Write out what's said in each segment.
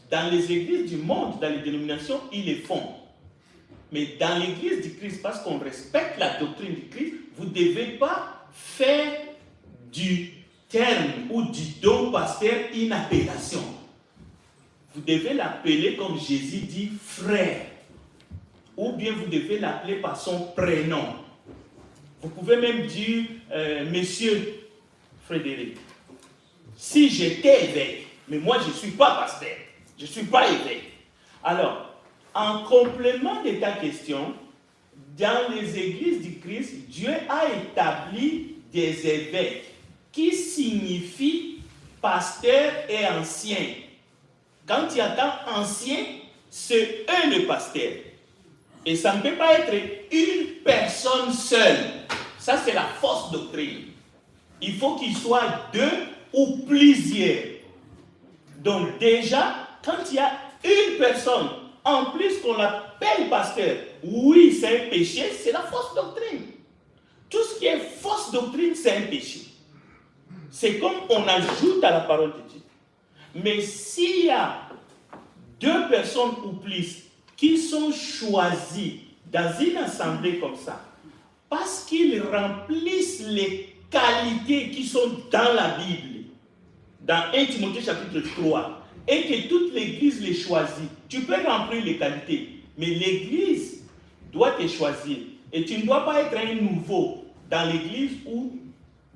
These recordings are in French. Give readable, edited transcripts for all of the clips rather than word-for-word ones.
Dans les églises du monde, dans les dénominations, ils le font. Mais dans l'église du Christ, parce qu'on respecte la doctrine du Christ, vous ne devez pas faire du terme ou du don pasteur une appellation. Vous devez l'appeler comme Jésus dit frère. Ou bien vous devez l'appeler par son prénom. Vous pouvez même dire monsieur Frédéric. Si j'étais évêque, mais moi je ne suis pas pasteur, je ne suis pas évêque. Alors, en complément de ta question, dans les églises du Christ, Dieu a établi des évêques qui signifient pasteur et ancien. Quand il y a tant ancien, c'est eux le pasteur. Et ça ne peut pas être une personne seule. Ça, c'est la fausse doctrine. Il faut qu'il soit deux ou plusieurs. Donc déjà, quand il y a une personne, en plus qu'on l'appelle pasteur, oui, c'est un péché, c'est la fausse doctrine. Tout ce qui est fausse doctrine, c'est un péché. C'est comme on ajoute à la parole de Dieu. Mais s'il y a deux personnes ou plus qui sont choisis dans une assemblée comme ça, parce qu'ils remplissent les qualités qui sont dans la Bible, dans 1 Timothée chapitre 3, et que toute l'église les choisit, tu peux remplir les qualités, mais l'église doit te choisir. Et tu ne dois pas être un nouveau dans l'église ou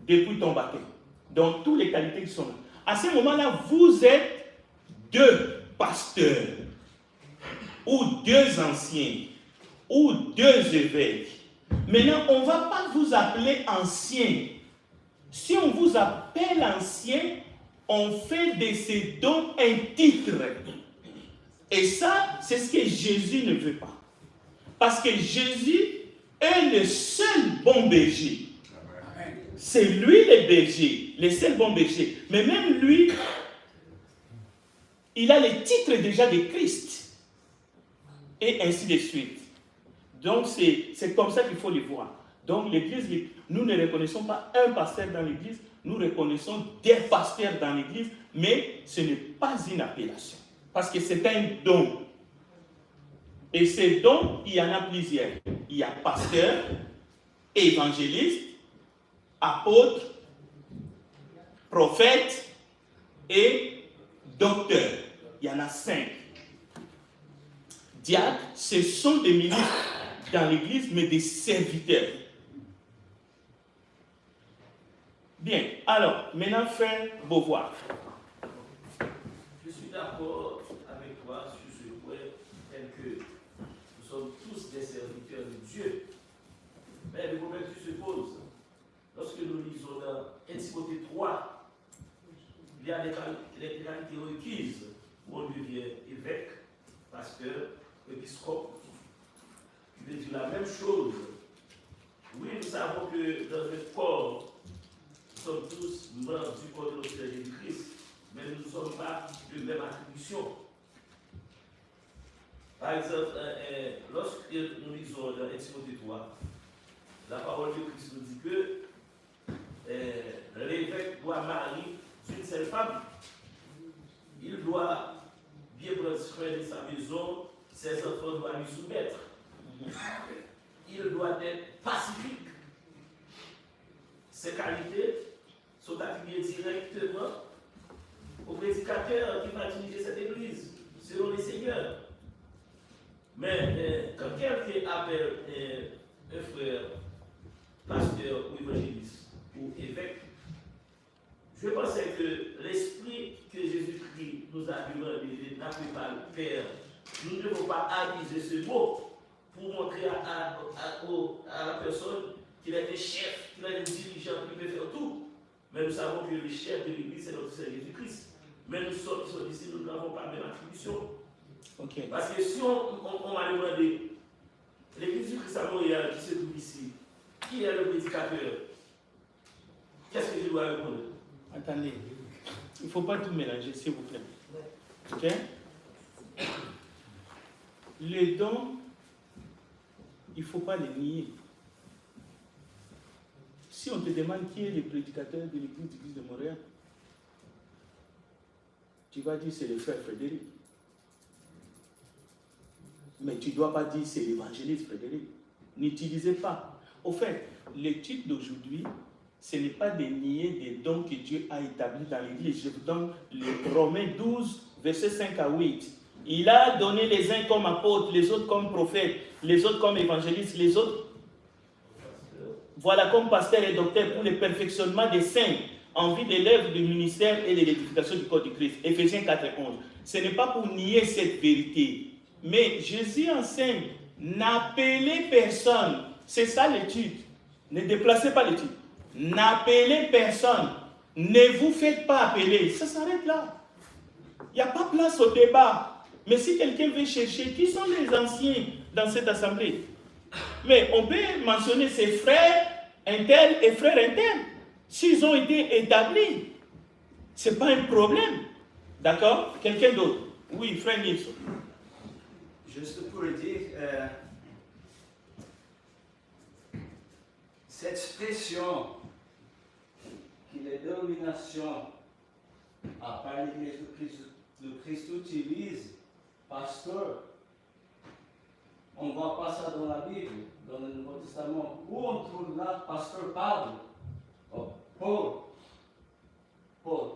depuis ton baptême. Donc, toutes les qualités qui sont là. À ce moment-là, vous êtes deux pasteurs, ou deux anciens, ou deux évêques. Maintenant, on ne va pas vous appeler ancien. Si on vous appelle ancien, on fait de ces dons un titre. Et ça, c'est ce que Jésus ne veut pas. Parce que Jésus est le seul bon berger. C'est lui le berger, le seul bon berger. Mais même lui, il a le titre déjà de Christ. Et ainsi de suite. Donc c'est comme ça qu'il faut le voir. Donc l'église, nous ne reconnaissons pas un pasteur dans l'église, nous reconnaissons des pasteurs dans l'église, mais ce n'est pas une appellation. Parce que c'est un don. Et ces dons, il y en a plusieurs. Il y a pasteur, évangéliste, apôtre, prophète et docteur. Il y en a 5. Diacres, ce sont des ministres dans l'église, mais des serviteurs. Bien, alors, maintenant, frère Beauvoir. Je suis d'accord avec toi sur ce point, tel que nous sommes tous des serviteurs de Dieu. Mais le problème qui se pose, lorsque nous lisons dans 1 Timothée 3, il y a les qualités requises où on devient évêque, pasteur, épiscope, qui veut dire la même chose. Oui, nous savons que dans le corps, nous sommes tous membres du corps de notre Seigneur Jésus-Christ, mais nous ne sommes pas de même attribution. Par exemple, lorsque nous lisons dans 1 Timothée 3, la parole de Christ nous dit que l'évêque doit marier une seule femme. Il doit bien prendre soin de sa maison, ses enfants doivent lui soumettre. Il doit être pacifique. Ces qualités sont attribuées directement au prédicateur qui va diriger cette église, selon les seigneurs. Mais quand quelqu'un appelle un frère, pasteur ou évangéliste ou évêque, je pensais que l'esprit que Jésus-Christ nous a demandé d'appeler par le Père, nous ne devons pas aviser ce mot pour montrer à la personne qu'il est un chef, qu'il est un dirigeant, qu'il peut faire tout. Mais nous savons que le chef de l'Église, c'est notre Seigneur Jésus-Christ. Mais nous sommes ici, nous n'avons pas la même attribution. Okay. Parce que si on m'a demandé, l'Église du Christ à Montréal qui se trouve ici, qui est le prédicateur? Qu'est-ce que je dois répondre? Attendez, il ne faut pas tout mélanger, s'il vous plaît. Ok? Les dons, il ne faut pas les nier. Si on te demande qui est le prédicateur de l'Église de Montréal, tu vas dire c'est le frère Frédéric. Mais tu ne dois pas dire c'est l'évangéliste, Frédéric. N'utilisez pas. Au fait, l'étude d'aujourd'hui, ce n'est pas de nier des dons que Dieu a établis dans l'Église. Je vous donne les Romains 12, versets 5 à 8. Il a donné les uns comme apôtres, les autres comme prophètes, les autres comme évangélistes, les autres, voilà, comme pasteurs et docteurs pour le perfectionnement des saints, en vue de l'œuvre du ministère et de l'édification du corps de Christ. Éphésiens 4 et 11. Ce n'est pas pour nier cette vérité. Mais Jésus enseigne, n'appelez personne. C'est ça l'étude. Ne déplacez pas l'étude. N'appelez personne. Ne vous faites pas appeler. Ça s'arrête là. Il n'y a pas place au débat. Mais si quelqu'un veut chercher, qui sont les anciens dans cette assemblée? Mais on peut mentionner ses frères internes et frères internes. S'ils ont été établis, ce n'est pas un problème. D'accord? Quelqu'un d'autre? Oui, frère Nilsson. Juste pour dire, cette expression que les dénominations, à part l'Église de Christ utilise, pasteur, on ne voit pas ça dans la Bible, dans le Nouveau Testament. Où on trouve là pasteur Pablo, Paul,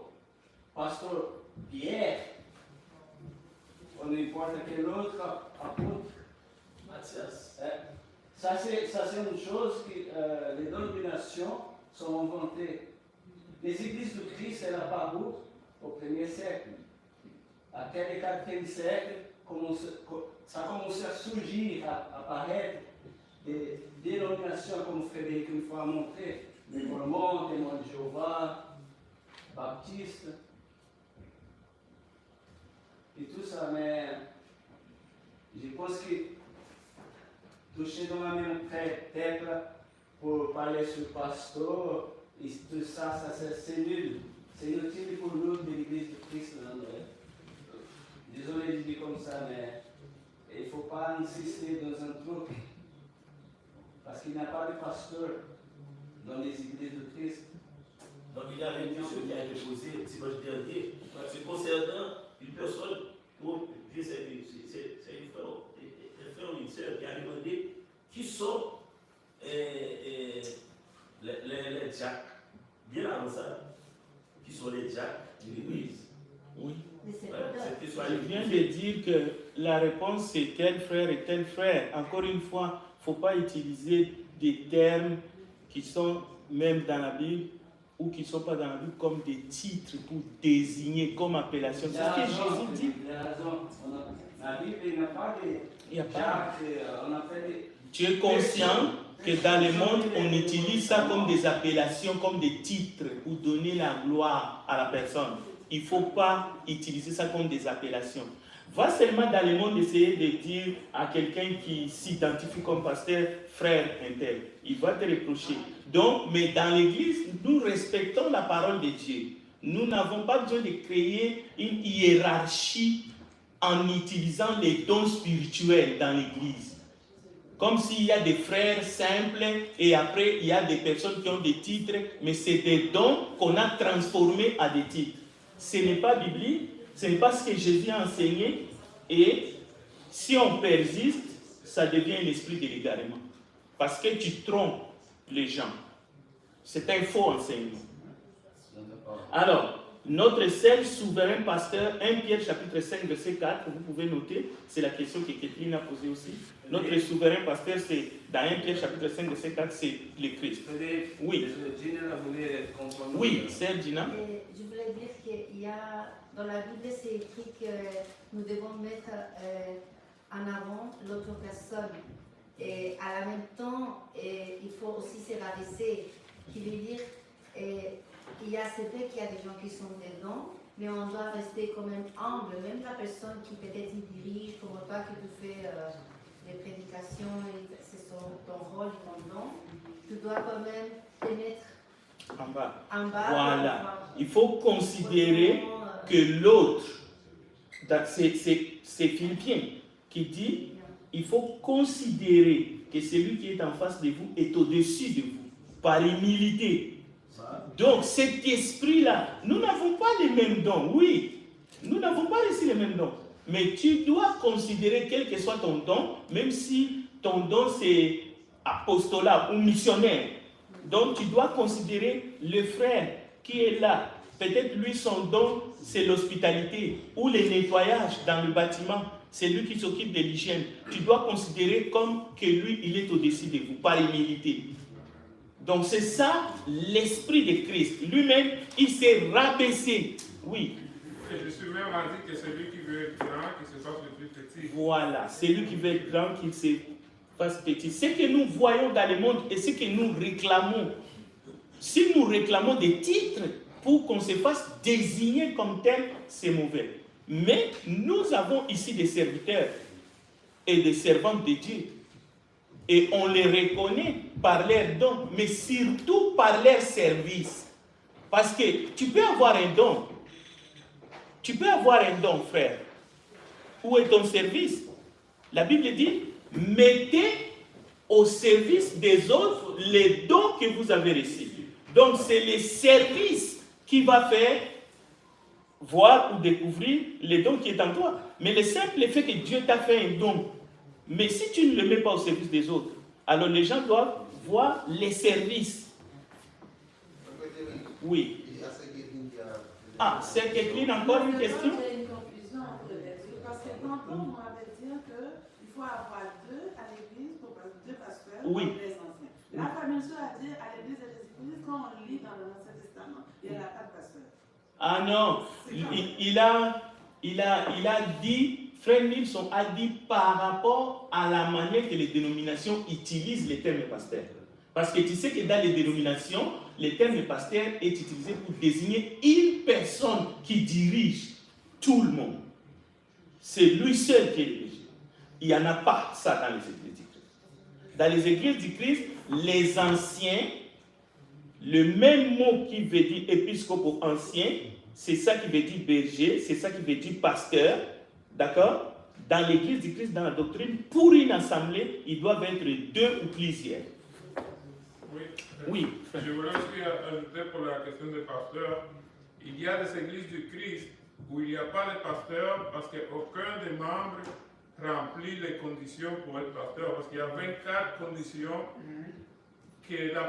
pasteur Pierre, ou n'importe quel autre apôtre. Matthias. Ça, c'est une chose que les dénominations sont inventées. Les églises de Christ, elles apparues au 1er siècle. Après le 4e siècle, ça a commencé à surgir, à apparaître des dénominations, comme Frédéric une fois montré, les Mormons, témoins de Jéhovah, baptistes, et tout ça. Mais je pense que toucher dans la même tête pour parler sur le pasteur, et tout ça, c'est nul. C'est inutile pour nous de l'Église de Christ. Désolé de dire comme ça, mais il ne faut pas insister dans un truc. Parce qu'il n'y a pas de pasteur dans les églises de Christ. Donc il y a une question qui a été posée dimanche dernier. C'est concernant une personne, c'est une frère ou une sœur qui a demandé qui sont les diacres. Bien avant ça, qui sont les diacres de l'Église. Oui. Je Je viens de dire que la réponse c'est tel frère et tel frère. Encore une fois, il ne faut pas utiliser des termes qui sont même dans la Bible ou qui ne sont pas dans la Bible comme des titres pour désigner comme appellation. C'est ce que Jésus dit. Il a raison. La Bible, il n'y a pas de diacres, on appelle des... Tu es conscient que dans le monde, on utilise ça comme des appellations, comme des titres pour donner la gloire à la personne. Il ne faut pas utiliser ça comme des appellations. Va seulement dans le monde essayer de dire à quelqu'un qui s'identifie comme pasteur, frère intel. Il va te reprocher. Donc, mais dans l'Église, nous respectons la parole de Dieu. Nous n'avons pas besoin de créer une hiérarchie en utilisant les dons spirituels dans l'Église. Comme s'il y a des frères simples et après il y a des personnes qui ont des titres, mais c'est des dons qu'on a transformés à des titres. Ce n'est pas biblique, ce n'est pas ce que Jésus a enseigné, et si on persiste, ça devient un esprit de l'égarement. Parce que tu trompes les gens. C'est un faux enseignement. Alors, notre seul souverain pasteur, 1 Pierre chapitre 5, verset 4, vous pouvez noter, c'est la question que Kathleen a posée aussi. Notre souverain pasteur, c'est dans 1 Pierre chapitre 5, verset 4, c'est le Christ. Oui. Oui, c'est Gina. Je voulais dire qu'il y a, dans la Bible, c'est écrit que nous devons mettre en avant l'autre personne. Et à la même temps, il faut aussi se rabaisser, qui veut dire, il y a c'est vrai qu'il y a des gens qui sont dedans, mais on doit rester quand même humble. Même la personne qui peut-être dirige, comme toi, que tu fais les prédications, c'est ton rôle, ton don, tu dois quand même te mettre en bas. Voilà. Il faut considérer que l'autre, c'est Philippiens qui dit, il faut considérer que celui qui est en face de vous est au-dessus de vous, par humilité. Donc cet esprit-là, nous n'avons pas les mêmes dons, oui, nous n'avons pas reçu les mêmes dons. Mais tu dois considérer quel que soit ton don, même si ton don c'est apostolat ou missionnaire. Donc tu dois considérer le frère qui est là. Peut-être lui son don c'est l'hospitalité ou le nettoyage dans le bâtiment. C'est lui qui s'occupe de l'hygiène. Tu dois considérer comme que lui il est au-dessus de vous, par humilité. Donc c'est ça l'esprit de Christ. Lui-même il s'est rabaissé. Oui. Et je suis même dit que celui qui veut être grand, qu'il se fasse le plus petit. Voilà, c'est lui qui veut être grand, qu'il se fasse petit. Ce que nous voyons dans le monde et ce que nous réclamons, si nous réclamons des titres pour qu'on se fasse désigner comme tel, c'est mauvais. Mais nous avons ici des serviteurs et des servantes de Dieu. Et on les reconnaît par leurs dons, mais surtout par leur service. Parce que tu peux avoir un don. Tu peux avoir un don, frère. Où est ton service? La Bible dit, mettez au service des autres les dons que vous avez reçus. Donc c'est le service qui va faire voir ou découvrir les dons qui est en toi. Mais le simple fait que Dieu t'a fait un don, mais si tu ne le mets pas au service des autres, alors les gens doivent voir les services. Oui. Ah, c'est Kékline, encore une question? J'ai une confusion entre les deux. Parce que tantôt, on m'avait dit qu'il faut avoir deux à l'église, deux pasteurs, Oui. comme les anciens. La famille a dit à l'église et les églises, quand on lit dans l'Ancien Testament, il y a quatre pasteurs. Ah non, il a dit, Frère Nilsson a dit par rapport à la manière que les dénominations utilisent les termes pasteur. Parce que tu sais que dans les dénominations, le terme pasteur est utilisé pour désigner une personne qui dirige tout le monde. C'est lui seul qui est dirigé. Il n'y en a pas ça dans les églises du Christ. Dans les églises du Christ, les anciens, le même mot qui veut dire épiscope ou ancien, c'est ça qui veut dire berger, c'est ça qui veut dire pasteur. D'accord? Dans l'église du Christ, dans la doctrine, pour une assemblée, ils doivent être deux ou plusieurs. Oui. Je voulais aussi ajouter pour la question des pasteurs. Il y a des églises du Christ où il n'y a pas de pasteur parce qu'aucun des membres remplit les conditions pour être pasteur. Parce qu'il y a 24 conditions que la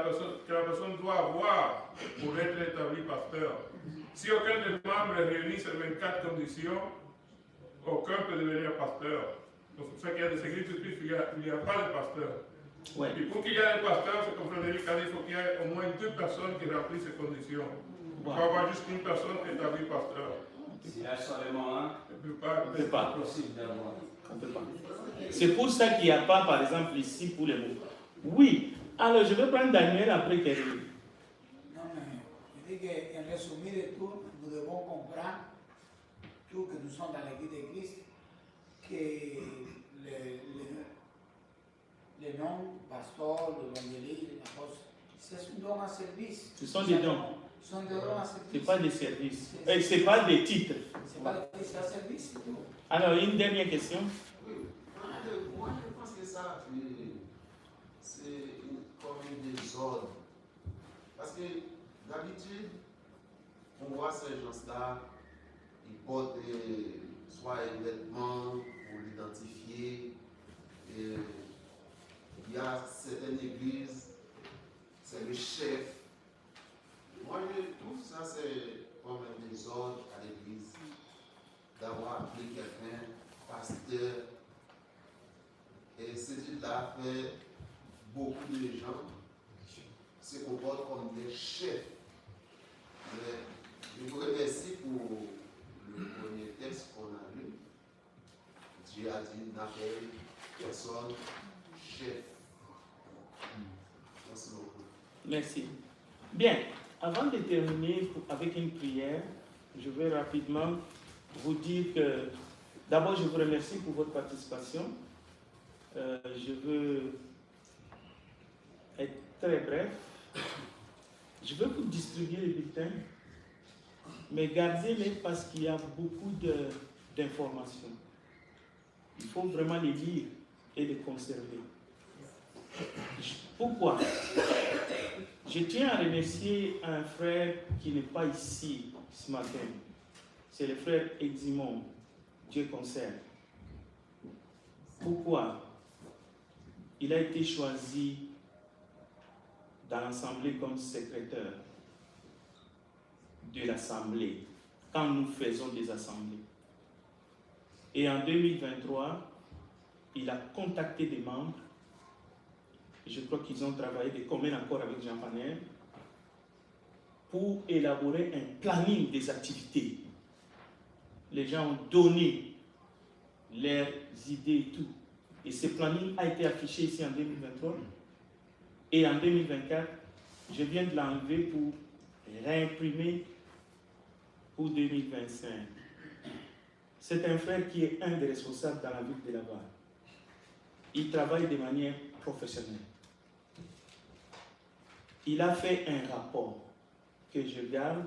personne doit avoir pour être établi pasteur. Si aucun des membres réunit ces 24 conditions, aucun peut devenir pasteur. Donc c'est pour ça qu'il y a des églises du Christ où il n'y a pas de pasteur. Ouais. Et pour qu'il y ait un pasteur, c'est comme Frédéric a dit, il faut qu'il y ait au moins deux personnes qui remplissent ces conditions. Il faut avoir juste une personne établie pasteur. S'il y a seulement un, Il ne peut pas. c'est possible d'avoir. On peut pas. C'est pour ça qu'il n'y a pas, par exemple, ici pour les mots. Oui. Alors, je vais prendre Daniel après qu'elle. Non, mais je dis qu'en résumé de tout, nous devons comprendre, tout que nous sommes dans l'église de Christ, que les noms, pasteur, l'évangéliste, l'apôtre, c'est un don à service. Ce sont des dons. Ce sont des dons à service. Ce n'est pas des services. Ce n'est pas des titres. C'est pas des services, c'est un service, c'est tout. Alors, une dernière question. Oui, moi je pense que ça, c'est comme un désordre. Parce que d'habitude, on voit ces gens-là, ils portent soit un vêtement pour l'identifier. Il y a certaines églises, c'est le chef. Moi je trouve ça c'est comme un désordre à l'église d'avoir appelé quelqu'un pasteur. Et ce titre-là fait beaucoup de gens se comportent comme des chefs. Mais je vous remercie pour le premier texte qu'on a lu. Dieu a dit n'appelle personne chef. Merci beaucoup. Merci. Bien. Avant de terminer avec une prière, je vais rapidement vous dire que d'abord je vous remercie pour votre participation. Je veux être très bref. Je veux vous distribuer les bulletins, mais gardez-les parce qu'il y a beaucoup d'informations. Il faut vraiment les lire et les conserver. Pourquoi? Je tiens à remercier un frère qui n'est pas ici ce matin. C'est le frère Eximon. Dieu conserve. Pourquoi? Il a été choisi dans l'Assemblée comme secrétaire de l'Assemblée, quand nous faisons des assemblées. Et en 2023, il a contacté des membres. Je crois qu'ils ont travaillé de commun accord avec Jean Panel pour élaborer un planning des activités. Les gens ont donné leurs idées et tout. Et ce planning a été affiché ici en 2023. Et en 2024, je viens de l'enlever pour réimprimer pour 2025. C'est un frère qui est un des responsables dans la ville de Laval. Il travaille de manière professionnelle. Il a fait un rapport que je garde,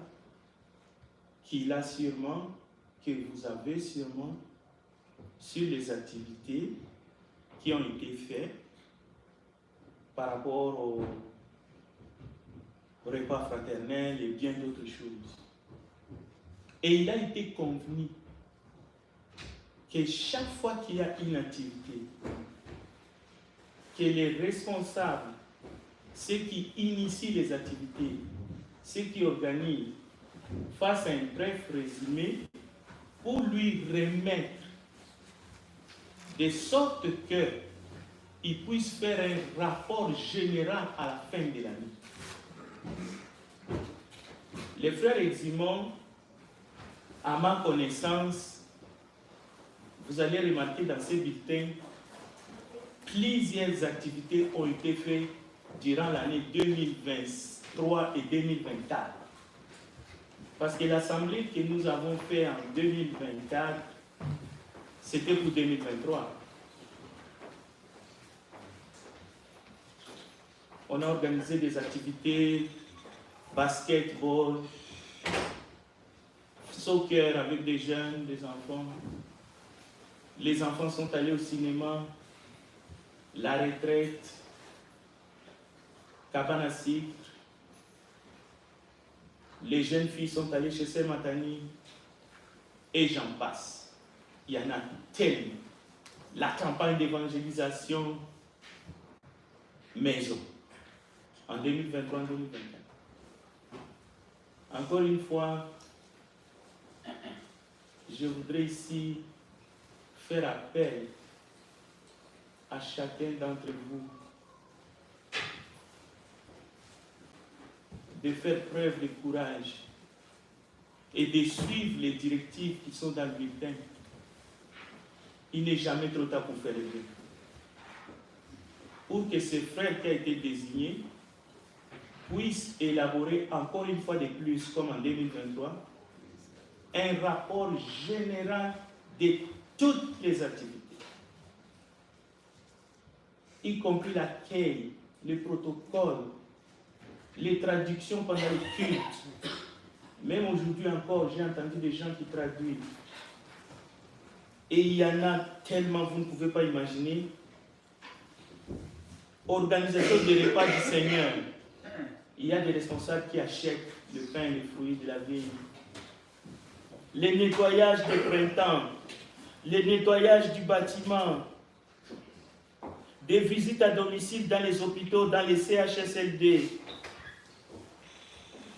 qu'il a sûrement, que vous avez sûrement, sur les activités qui ont été faites par rapport au repas fraternel et bien d'autres choses. Et il a été convenu que chaque fois qu'il y a une activité, que les responsables, ceux qui initient les activités, ceux qui organisent, fassent un bref résumé pour lui remettre, de sorte qu'il puisse faire un rapport général à la fin de l'année. Les frères Eximon, à ma connaissance, vous allez remarquer dans ces bulletins, plusieurs activités ont été faites durant l'année 2023 et 2024. Parce que l'assemblée que nous avons faite en 2024, c'était pour 2023. On a organisé des activités, basketball, soccer avec des jeunes, des enfants. Les enfants sont allés au cinéma, la retraite, cabane à sucre. Les jeunes filles sont allées chez Sœur Matani et j'en passe. Il y en a tellement. La campagne d'évangélisation maison en 2023-2024. Encore une fois, je voudrais ici faire appel à chacun d'entre vous de faire preuve de courage et de suivre les directives qui sont dans le bulletin. Il n'est jamais trop tard pour faire le bien. Pour que ce frère qui a été désigné puisse élaborer encore une fois de plus, comme en 2023, un rapport général de toutes les activités, y compris l'accueil, le protocole, les traductions pendant le culte. Même aujourd'hui encore, j'ai entendu des gens qui traduisent. Et il y en a tellement, vous ne pouvez pas imaginer. Organisation des repas du Seigneur. Il y a des responsables qui achètent le pain et les fruits de la vigne. Les nettoyages des printemps, les nettoyages du bâtiment, des visites à domicile dans les hôpitaux, dans les CHSLD.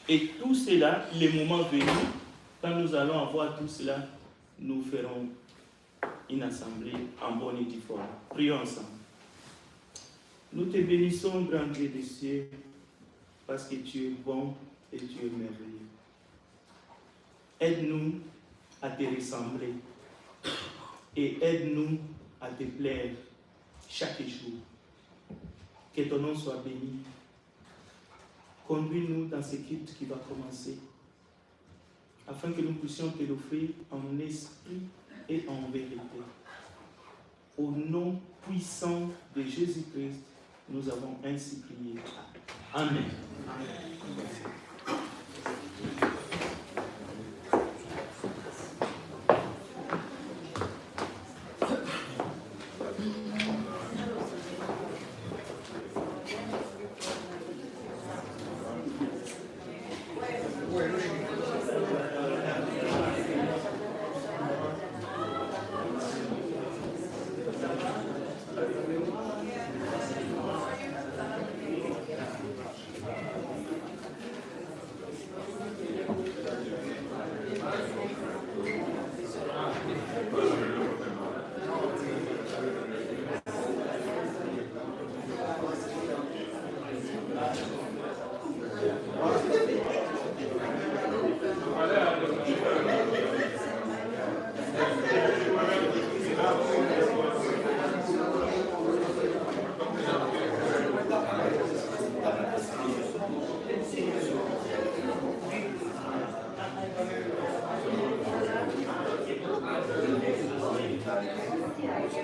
Et tout cela, les moments venus, quand nous allons avoir tout cela, nous ferons une assemblée en bonne et due forme. Prions ensemble. Nous te bénissons, grand Dieu des cieux, parce que tu es bon et tu es merveilleux. Aide-nous à te ressembler et aide-nous à te plaire chaque jour. Que ton nom soit béni. Conduis-nous dans ce culte qui va commencer, afin que nous puissions te l'offrir en esprit et en vérité. Au nom puissant de Jésus-Christ, nous avons ainsi prié. Amen. Amen.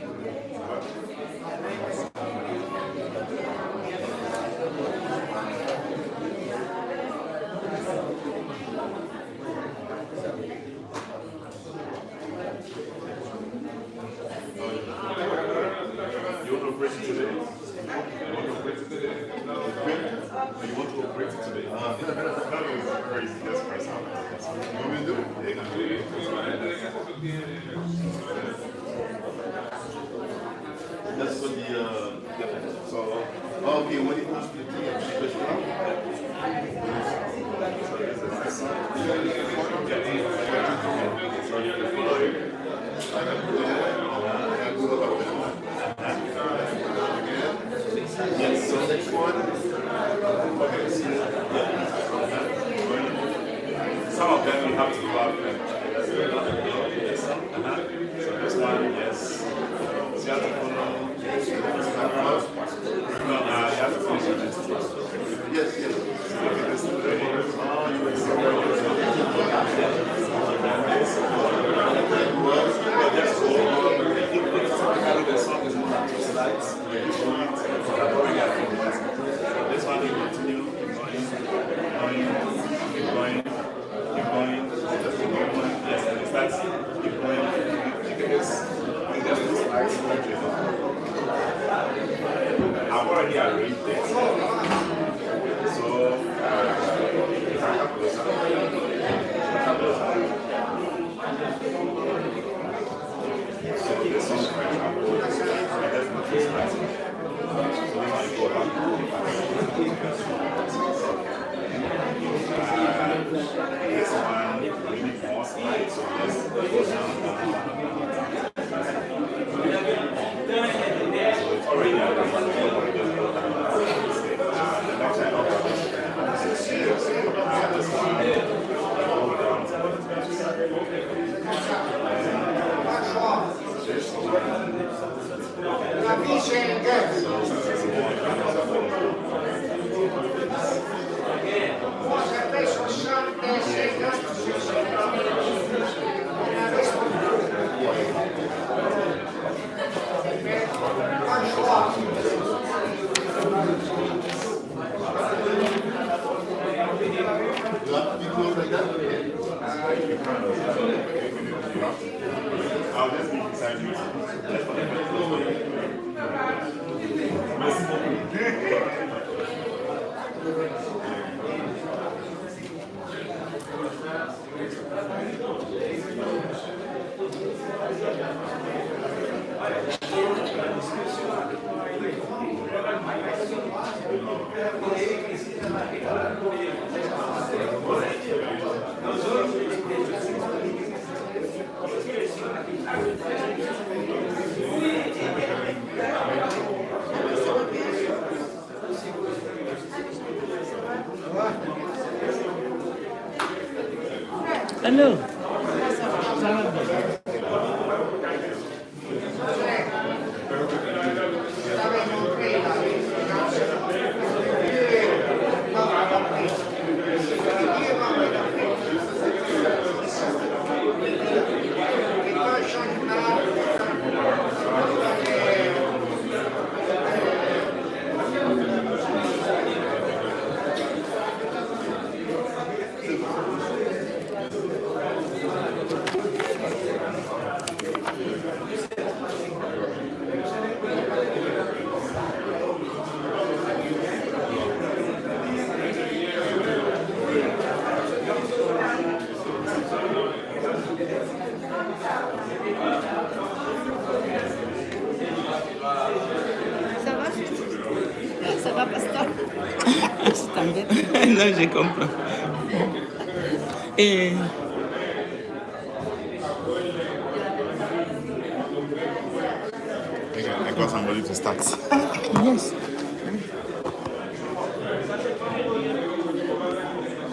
You want to break it today? You want to break it today? You want to break it today? That was crazy. That's crazy. You want me to do it? Yeah, gonna do it. That's for the so okay, when it comes to the tea, I'm supposed yes, so next one. Okay, so, yeah. Some of them we have to love them. So this one, yes. So you have to follow. No, you have to finish the next one. Yes, yes. Okay, this is the song is more than 2 slides. This one will continue, keep going. Just keep going. Yes, and it starts, keep going. You can just do slides. I've already arranged this. So, if I come closer. So this song, for example, that's not 2 slides. So this one go back. This one, we need more slides, so this goes down. So it's already arranged. The next time I'll probably this one, go down. This I'll just be beside you. Merci beaucoup. Hello. Ça va, pasteur? Je t'embête. Non, je comprends. Et I got somebody to start. yes.